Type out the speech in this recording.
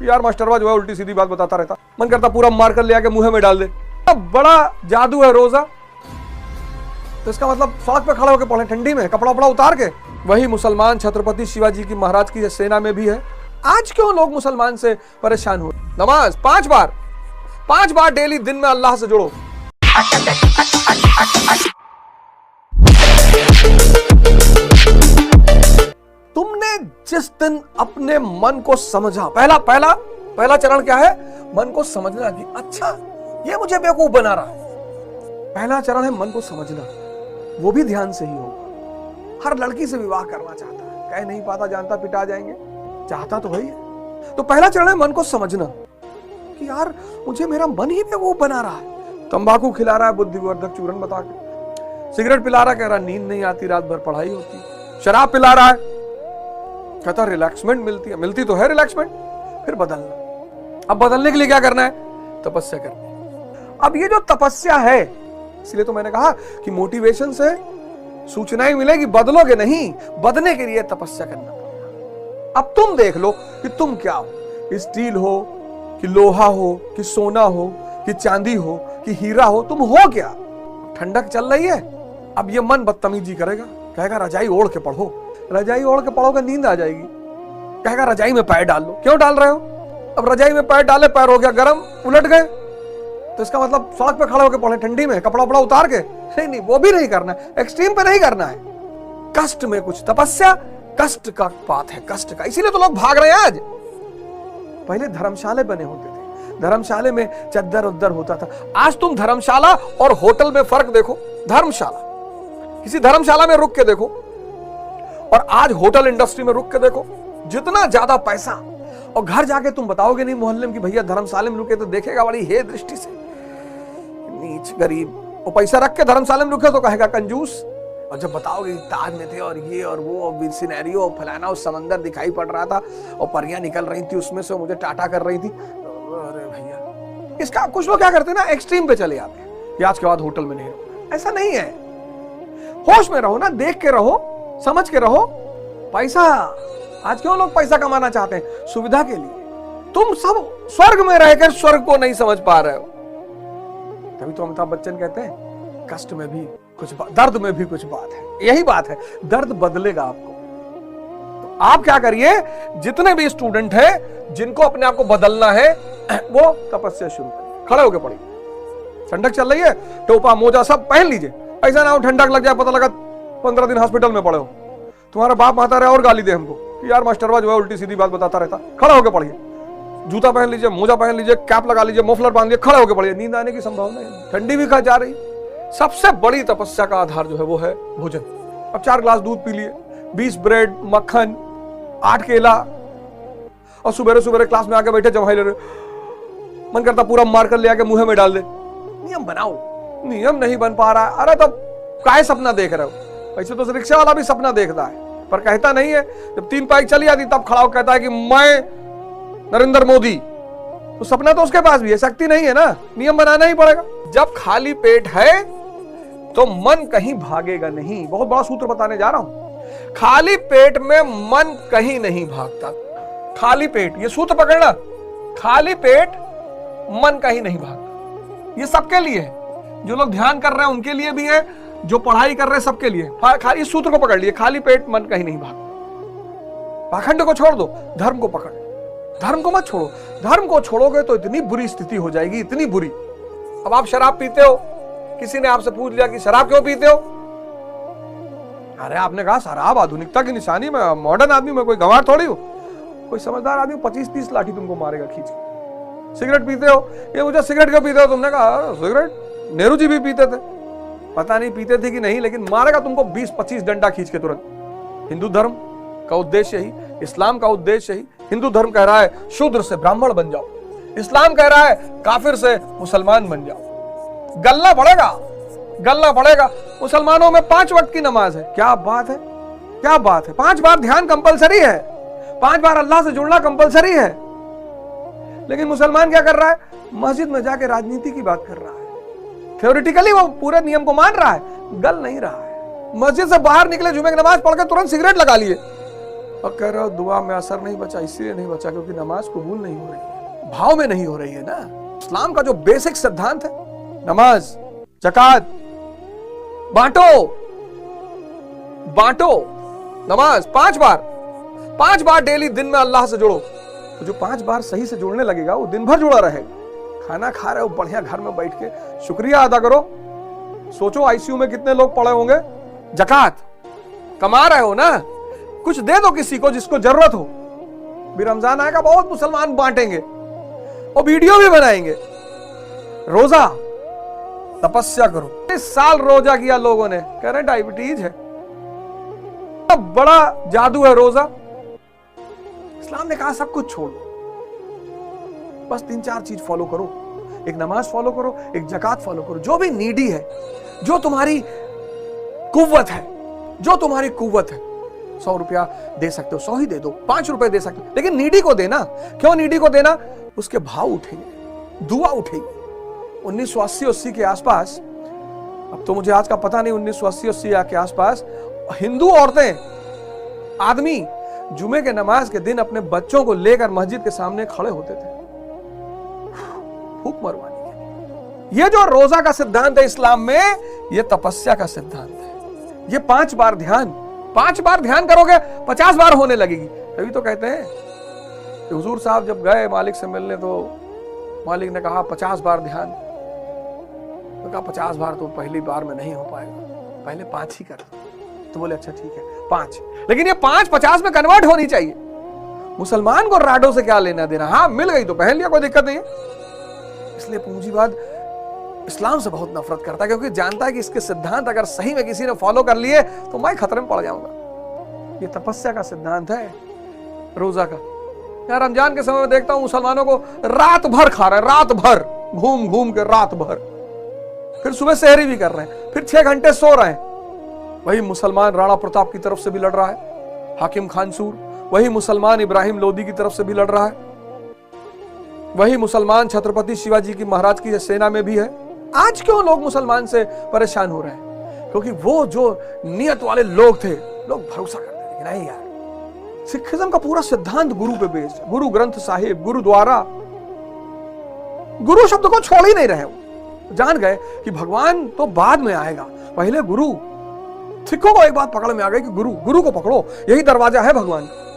यार मास्टरवा जो है उल्टी सीधी बात बताता रहता, मन करता पूरा मार कर ले आके मुंह में डाल दे। बड़ा जादू है रोजा, तो इसका मतलब सड़क पे खड़े होकर पढ़े ठंडी में, कपड़ा उपड़ा उतार के। वही मुसलमान छत्रपति शिवाजी की महाराज की सेना में भी है। आज क्यों लोग मुसलमान से परेशान हुए? नमाज 5 बार डेली दिन में अल्लाह से जुड़ो। तुमने जिस दिन अपने मन को समझा, पहला चरण क्या है? मन को समझना कि अच्छा ये मुझे बेवकूफ बना रहा है। पहला चरण है मन को समझना, वो भी ध्यान से ही होगा। हर लड़की से विवाह करना चाहता है, कह नहीं पाता, जानता पिटा जाएंगे, चाहता तो है। तो पहला चरण है मन को समझना कि यार मुझे मेरा मन ही बेवकूफ बना रहा है। तंबाकू खिला रहा है बुद्धिवर्धक चूर्ण बता के, सिगरेट पिला रहा है, कह रहा नींद नहीं आती, रात भर पढ़ाई होती। शराब पिला रहा है, कहता रिलैक्समेंट मिलती तो है रिलैक्समेंट। फिर बदलना। अब बदलने के लिए क्या करना है? तपस्या करनी। अब ये जो तपस्या है, इसलिए तो मैंने कहा कि मोटिवेशन से सूचनाएं मिलेगी, बदलोगे नहीं, बदलने के लिए तपस्या करना पड़ेगा। अब तुम देख लो कि तुम क्या हो, कि स्टील हो, कि लोहा हो, कि सोना हो, कि चांदी हो, कि हीरा हो, तुम हो क्या? ठंडक चल रही है, अब ये मन बदतमीजी करेगा, कहेगा रजाई ओढ़ के पढ़ो। रजाई ओढ़ के पढ़ोगे नींद आ जाएगी, कहेगा रजाई में पैर डाल लो। क्यों डाल रहे हो? अब रजाई में पैर डाले, पैर हो गया गरम, उलट गए, तो इसका मतलब सड़क पे खड़े होकर पढ़े ठंडी में, कपड़ा उपड़ा उतार के। नहीं, वो भी नहीं करना, एक्सट्रीम पे नहीं करना है। कष्ट में कुछ तपस्या, कष्ट का बात है, कष्ट का। इसीलिए तो लोग भाग रहे हैं आज। पहले धर्मशाले बने होते थे, धर्मशाले में चद्दर उद्दर होता था। आज तुम धर्मशाला और होटल में फर्क देखो। धर्मशाला, किसी धर्मशाला में रुक के देखो, और आज होटल इंडस्ट्री में रुक के देखो, जितना ज्यादा पैसा। और घर जाके तुम बताओगे नहीं मोहल्ले में कि भैया धर्मशाला में रुके, तो देखेगा बड़ी हे दृष्टि से, नीच गरीब। और पैसा रख के धर्मशाला में रुके तो कहेगा कंजूस। और जब बताओगे ताज में थे और ये और वो और सिनेरियो फलाना, उस समंदर दिखाई पड़ रहा था और परियां निकल रही थी उसमें से, मुझे टाटा कर रही थी, अरे भैया। इसका कुछ लोग क्या करते हैं ना, एक्सट्रीम पे चले जाते हैं कि आज के बाद होटल में नहीं रहो। ऐसा नहीं है, होश में रहो ना, देख के रहो, समझ के रहो। पैसा, आज क्यों लोग पैसा कमाना चाहते हैं? सुविधा के लिए। तुम सब स्वर्ग में रहकर स्वर्ग को नहीं समझ पा रहे हो। तभी तो अमिताभ बच्चन कहते हैं कष्ट में भी कुछ बात, दर्द में भी कुछ बात है। यही बात है, दर्द बदलेगा आपको। तो आप क्या करिए, जितने भी स्टूडेंट हैं जिनको अपने आप को बदलना है, वो तपस्या शुरू करिए, खड़े होकर पढ़िए। ठंडक चल रही है, टोपा मोजा सब पहन लीजिए। ऐसा ना हो ठंडक लग जाए, पता लगा 15 दिन हॉस्पिटल में पड़े हो, तुम्हारा बाप माता रहे और गाली दे हमको, यार मास्टरवा जो है उल्टी सीधी बात बताता रहता। खड़ा होकर पढ़िए, जूता पहन लीजिए, मोजा पहन लीजिए, कैप लगा लीजिए, मफलर बांध लीजिए, खड़े होकर पढ़िए। नींद आने की संभावना है, ठंडी भी खा जा रही। सबसे बड़ी तपस्या का आधार जो है वो है भोजन। अब 4 ग्लास दूध पी लिए, 20 ब्रेड, मक्खन, 8 केला, और सुबह क्लास में आके बैठे जमाई ले रहे, मन करता पूरा मार कर ले आके मुंह में डाल दे। नियम बनाओ, नियम नहीं बन पा रहा। अरे तो काय सपना देख रहे हो? वैसे तो रिक्शा वाला भी सपना देखता है, पर कहता नहीं है। जब 3 पाई चली आती तब खड़ा होकर कहता है कि मैं नरेंद्र मोदी। तो सपना तो उसके पास भी है, शक्ति नहीं है ना। नियम बनाना ही पड़ेगा। जब खाली पेट है तो मन कहीं भागेगा नहीं। बहुत बड़ा सूत्र बताने जा रहा हूं। खाली पेट में मन कहीं नहीं भागता। खाली पेट, ये सूत्र पकड़ना, खाली पेट मन कहीं नहीं भागता। ये सबके लिए है, जो लोग ध्यान कर रहे हैं उनके लिए भी है, जो पढ़ाई कर रहे हैं सबके लिए। खाली सूत्र को पकड़ लिए, खाली पेट मन कहीं नहीं भागता। पाखंड को छोड़ दो, धर्म को पकड़। धर्म को मत छोड़ो। धर्म को छोड़ोगे तो इतनी बुरी स्थिति हो जाएगी, इतनी बुरी। अब आप शराब पीते हो, किसी ने आपसे पूछ लिया कि शराब क्यों पीते हो? अरे आपने कहा शराब आधुनिकता की निशानी में, मॉडर्न आदमी में कोई गंवार थोड़ी हो। कोई समझदार आदमी 25-30 लाठी तुमको मारेगा खींच के। सिगरेट पीते हो, ये मुझे सिगरेट क्यों पीते हो? तुमने कहा सिगरेट नेहरू जी भी पीते थे। पता नहीं पीते थे कि नहीं, लेकिन मारेगा तुमको 20-25 डंडा खींच के तुरंत। हिंदू धर्म का उद्देश्य यही, इस्लाम का उद्देश्य यही। हिंदू धर्म कह रहा है शूद्र से ब्राह्मण बन जाओ, इस्लाम कह रहा है काफिर से मुसलमान बन जाओ। गलना पड़ेगा। मुसलमानों में 5 वक्त की नमाज है। क्या बात है, क्या बात है। 5 बार ध्यान कंपलसरी है, 5 बार अल्लाह से जुड़ना कंपलसरी है। लेकिन मुसलमान क्या कर रहा है? मस्जिद में जाके राजनीति की बात कर रहा है। थ्योरेटिकली वो पूरे नियम को मान रहा है, गल नहीं रहा है। मस्जिद से बाहर निकले, जुमे की नमाज पढ़कर तुरंत सिगरेट लगा लिए। और कह रहे हो दुआ में असर नहीं बचा, इसलिए नहीं बचा क्योंकि नमाज कबूल नहीं हो रही है, भाव में नहीं हो रही है ना। इस्लाम का जो बेसिक सिद्धांत है, नमाज, ज़कात, बांटो नमाज 5 बार डेली दिन में अल्लाह से जुड़ो। तो जो 5 बार सही से जुड़ने लगेगा वो दिन भर जुड़ा रहेगा। खाना खा रहे हो बढ़िया घर में बैठ के शुक्रिया अदा करो। सोचो आईसीयू में कितने लोग पड़े होंगे। ज़कात कमा रहे हो ना, कुछ दे दो किसी को जिसको जरूरत हो। भी रमजान आएगा, बहुत मुसलमान बांटेंगे और वीडियो भी बनाएंगे। रोजा, तपस्या करो। इस साल रोजा किया लोगों ने, कह रहे डायबिटीज है। बड़ा जादू है रोजा। इस्लाम ने कहा सब कुछ छोड़ो, बस 3-4 चीज फॉलो करो। एक नमाज फॉलो करो, एक ज़कात फॉलो करो। जो भी नीडी है, जो तुम्हारी कुव्वत है, 100 रुपया दे सकते हो, 100 ही दे दो, 5 रुपए दे सकते हो, लेकिन नीडी को देना। क्यों नीडी को देना? उसके भाव उठेंगे, दुआ उठेगी। 1980 के आसपास, अब तो मुझे आज का पता नहीं, 1980 के आसपास हिंदू औरतें, आदमी जुमे के नमाज के दिन अपने बच्चों को लेकर मस्जिद के सामने खड़े होते थे फूंक मरवाने के। ये जो रोजा का सिद्धांत है इस्लाम में, ये तपस्या का सिद्धांत है। ये 5 बार ध्यान करोगे 50 बार होने लगेगी। तभी तो कहते हैं कि हुजूर साहब जब गए मालिक से मिलने, तो मालिक ने कहा 50 बार ध्यान। तो कहा 50 बार तो पहली बार में नहीं हो पाएगा, पहले 5 ही कर। तो बोले अच्छा ठीक है 5, लेकिन ये 5 50 में कन्वर्ट होनी चाहिए। मुसलमान को राडो से क्या लेना देना, हाँ मिल गई तो पहन लिया, कोई दिक्कत नहीं है। इसलिए पूंजीवाद इस्लाम से बहुत नफरत करता है, क्योंकि जानता है कि इसके सिद्धांत अगर सही में किसी ने फॉलो कर लिए तो मैं खतरे में पड़ जाऊंगा। ये तपस्या का सिद्धांत है रोजा का। यार रमजान के समय में देखता हूं मुसलमानों को रात भर खा रहे हैं, रात भर घूम घूम के रात भर, फिर सुबह सहरी भी कर रहे हैं, फिर 6 घंटे सो रहे हैं। वही मुसलमान राणा प्रताप की तरफ से भी लड़ रहा है, हाकिम खानसूर। वही मुसलमान इब्राहिम लोदी की तरफ से भी लड़ रहा है। वही मुसलमान छत्रपति शिवाजी की महाराज की सेना में भी है। आज क्यों लोग मुसलमान से परेशान हो रहे हैं? क्योंकि वो जो नियत वाले लोग थे, लोग भरोसा करते थे कि नहीं यार, सिखिज्म का पूरा सिद्धांत गुरु पे बेस्ड है। गुरु ग्रंथ साहिब, गुरुद्वारा, गुरु शब्द को छोड़ ही नहीं रहे। जान गए कि भगवान तो बाद में आएगा, पहले गुरु। सिखों को एक बात पकड़ में आ गई कि गुरु को पकड़ो, यही दरवाजा है भगवान का।